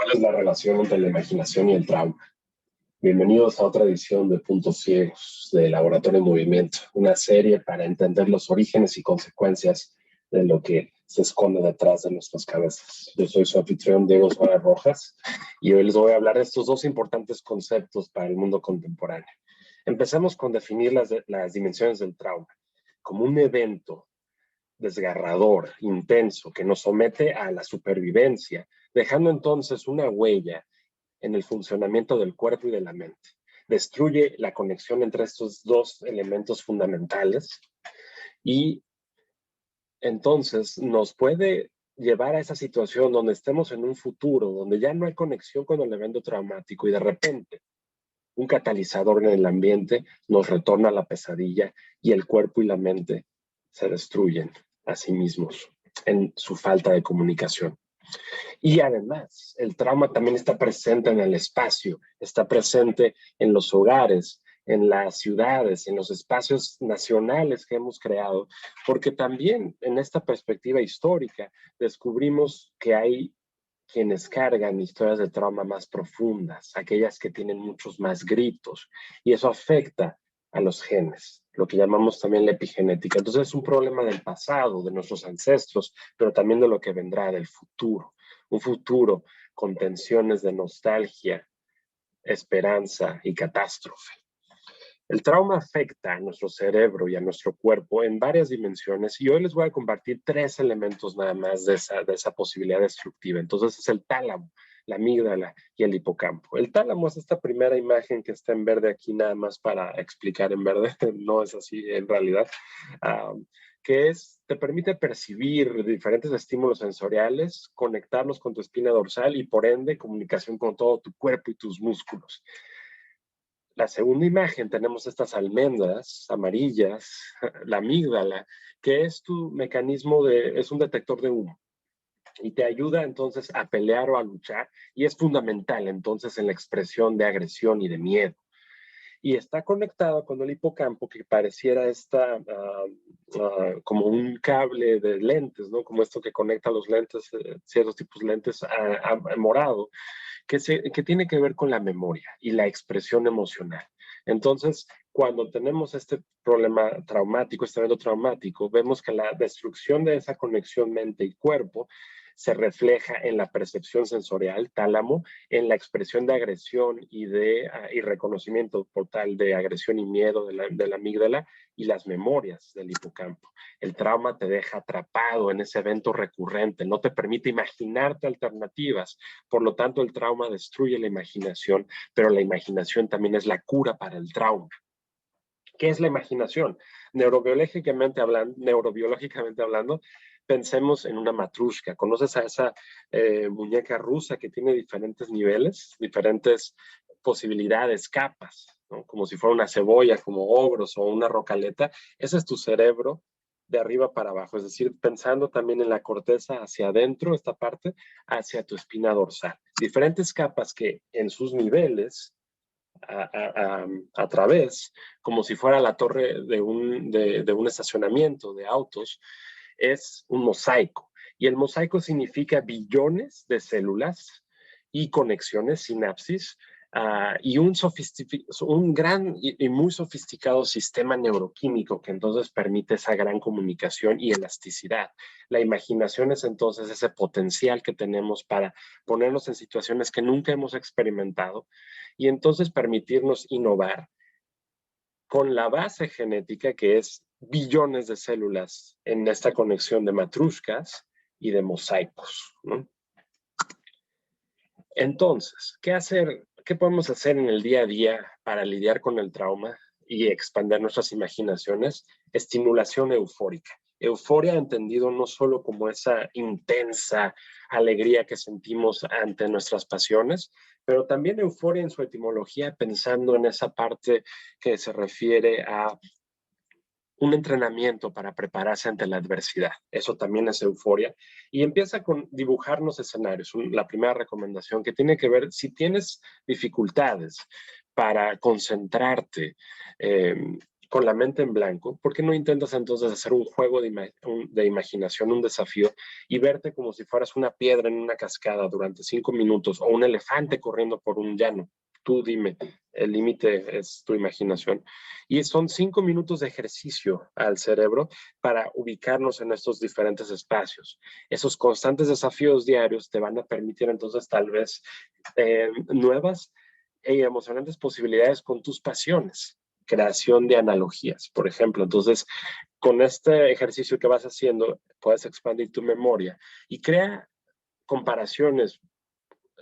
¿Cuál es la relación entre la imaginación y el trauma? Bienvenidos a otra edición de Puntos Ciegos de Laboratorio en Movimiento, una serie para entender los orígenes y consecuencias de lo que se esconde detrás de nuestras cabezas. Yo soy su anfitrión Diego Suárez Rojas y hoy les voy a hablar de estos dos importantes conceptos para el mundo contemporáneo. Empecemos con definir las dimensiones del trauma como un evento desgarrador, intenso, que nos somete a la supervivencia, dejando entonces una huella en el funcionamiento del cuerpo y de la mente. Destruye la conexión entre estos dos elementos fundamentales y entonces nos puede llevar a esa situación donde estemos en un futuro, donde ya no hay conexión con el evento traumático y de repente un catalizador en el ambiente nos retorna a la pesadilla y el cuerpo y la mente se destruyen a sí mismos en su falta de comunicación. Y además, el trauma también está presente en el espacio, está presente en los hogares, en las ciudades, en los espacios nacionales que hemos creado, porque también en esta perspectiva histórica descubrimos que hay quienes cargan historias de trauma más profundas, aquellas que tienen muchos más gritos, y eso afecta a los genes, lo que llamamos también la epigenética. Entonces es un problema del pasado, de nuestros ancestros, pero también de lo que vendrá del futuro. Un futuro con tensiones de nostalgia, esperanza y catástrofe. El trauma afecta a nuestro cerebro y a nuestro cuerpo en varias dimensiones y hoy les voy a compartir 3 elementos nada más de esa posibilidad destructiva. Entonces es el tálamo, la amígdala y el hipocampo. El tálamo es esta primera imagen que está en verde aquí nada más para explicar en verde, no es así en realidad, que te permite percibir diferentes estímulos sensoriales, conectarlos con tu espina dorsal y por ende comunicación con todo tu cuerpo y tus músculos. La segunda imagen tenemos estas almendras amarillas, la amígdala, que es tu mecanismo es un detector de humo y te ayuda entonces a pelear o a luchar y es fundamental entonces en la expresión de agresión y de miedo. Y está conectado con el hipocampo que pareciera como un cable de lentes, ¿no? Como esto que conecta los lentes, ciertos tipos de lentes a morado, que tiene que ver con la memoria y la expresión emocional. Entonces, cuando tenemos este problema traumático, este evento traumático, vemos que la destrucción de esa conexión mente y cuerpo se refleja en la percepción sensorial, tálamo, en la expresión de agresión y reconocimiento por tal de agresión y miedo de la amígdala y las memorias del hipocampo. El trauma te deja atrapado en ese evento recurrente, no te permite imaginarte alternativas, por lo tanto el trauma destruye la imaginación, pero la imaginación también es la cura para el trauma. ¿Qué es la imaginación? Neurobiológicamente hablando, pensemos en una matrushka. ¿Conoces a esa muñeca rusa que tiene diferentes niveles, diferentes posibilidades, capas, ¿no? Como si fuera una cebolla, como ogros o una rocaleta? Ese es tu cerebro de arriba para abajo, es decir, pensando también en la corteza hacia adentro, esta parte, hacia tu espina dorsal. Diferentes capas que en sus niveles a través, como si fuera la torre de un estacionamiento de autos, es un mosaico. Y el mosaico significa billones de células y conexiones, sinapsis, y un gran y muy sofisticado sistema neuroquímico que entonces permite esa gran comunicación y elasticidad. La imaginación es entonces ese potencial que tenemos para ponernos en situaciones que nunca hemos experimentado y entonces permitirnos innovar con la base genética que es billones de células en esta conexión de matrushkas y de mosaicos, ¿no? Entonces, ¿qué podemos hacer en el día a día para lidiar con el trauma y expandir nuestras imaginaciones? Estimulación eufórica. Euforia entendido no solo como esa intensa alegría que sentimos ante nuestras pasiones, pero también euforia en su etimología pensando en esa parte que se refiere a un entrenamiento para prepararse ante la adversidad. Eso también es euforia. Y empieza con dibujarnos escenarios. La primera recomendación que tiene que ver si tienes dificultades para concentrarte con la mente en blanco, ¿por qué no intentas entonces hacer un juego de imaginación, un desafío, y verte como si fueras una piedra en una cascada durante 5 minutos o un elefante corriendo por un llano? Tú dime, el límite es tu imaginación. Y son 5 minutos de ejercicio al cerebro para ubicarnos en estos diferentes espacios. Esos constantes desafíos diarios te van a permitir entonces tal vez nuevas y emocionantes posibilidades con tus pasiones. Creación de analogías, por ejemplo. Entonces, con este ejercicio que vas haciendo, puedes expandir tu memoria y crea comparaciones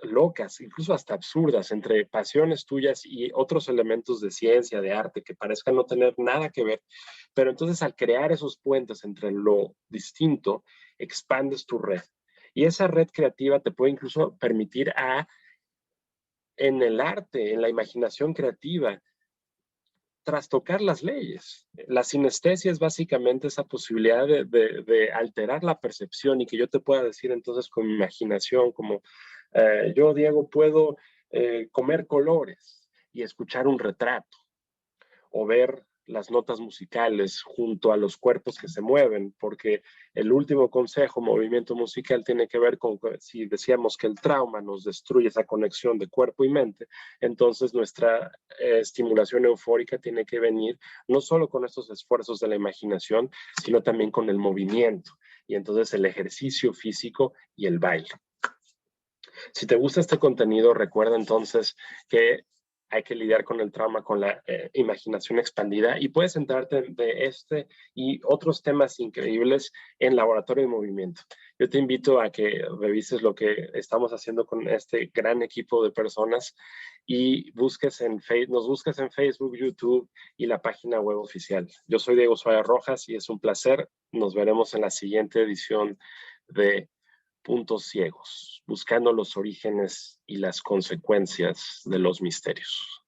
locas, incluso hasta absurdas, entre pasiones tuyas y otros elementos de ciencia, de arte, que parezcan no tener nada que ver. Pero entonces, al crear esos puentes entre lo distinto, expandes tu red. Y esa red creativa te puede incluso permitir en el arte, en la imaginación creativa, trastocar las leyes. La sinestesia es básicamente esa posibilidad de alterar la percepción y que yo te pueda decir entonces con mi imaginación, como yo, Diego, puedo comer colores y escuchar un retrato o ver las notas musicales junto a los cuerpos que se mueven, porque el último consejo, movimiento musical, tiene que ver con, si decíamos que el trauma nos destruye esa conexión de cuerpo y mente, entonces nuestra estimulación eufórica tiene que venir no solo con estos esfuerzos de la imaginación, sino también con el movimiento, y entonces el ejercicio físico y el baile. Si te gusta este contenido, recuerda entonces que hay que lidiar con el trauma, con la imaginación expandida, y puedes enterarte de este y otros temas increíbles en Laboratorio de Movimiento. Yo te invito a que revises lo que estamos haciendo con este gran equipo de personas y nos busques en Facebook, YouTube y la página web oficial. Yo soy Diego Suárez Rojas y es un placer. Nos veremos en la siguiente edición de Puntos Ciegos, buscando los orígenes y las consecuencias de los misterios.